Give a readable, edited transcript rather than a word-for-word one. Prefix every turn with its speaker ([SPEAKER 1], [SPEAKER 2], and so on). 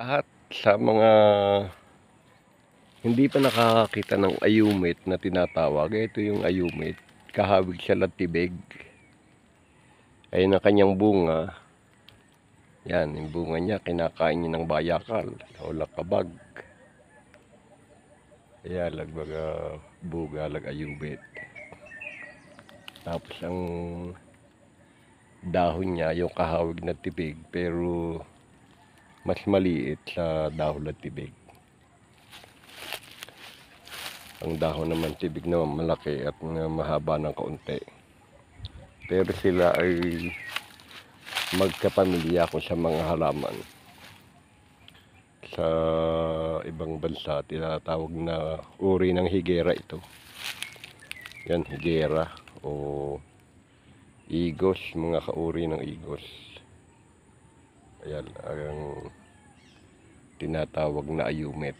[SPEAKER 1] Lahat sa mga hindi pa nakakakita ng ayumit na tinatawag, ito yung ayumit. Kahawig siya latibig. Ayun ang kanyang bunga. Yan, yung bunga niya, kinakain niya ng bayakal o lakabag. Ayan, lagbaga buga, ayumit. Tapos ang dahon niya, yung kahawig na tibig, pero mas maliit sa dahon na tibig. Ang dahon naman tibig naman malaki at mahaba ng kaunti. Pero sila ay magkapamilya kung sa mga halaman. Sa ibang bansa, tinatawag na uri ng higera ito. Yan, higera o igos, mga kauri ng igos. Ayan, ang tinatawag na ayumit.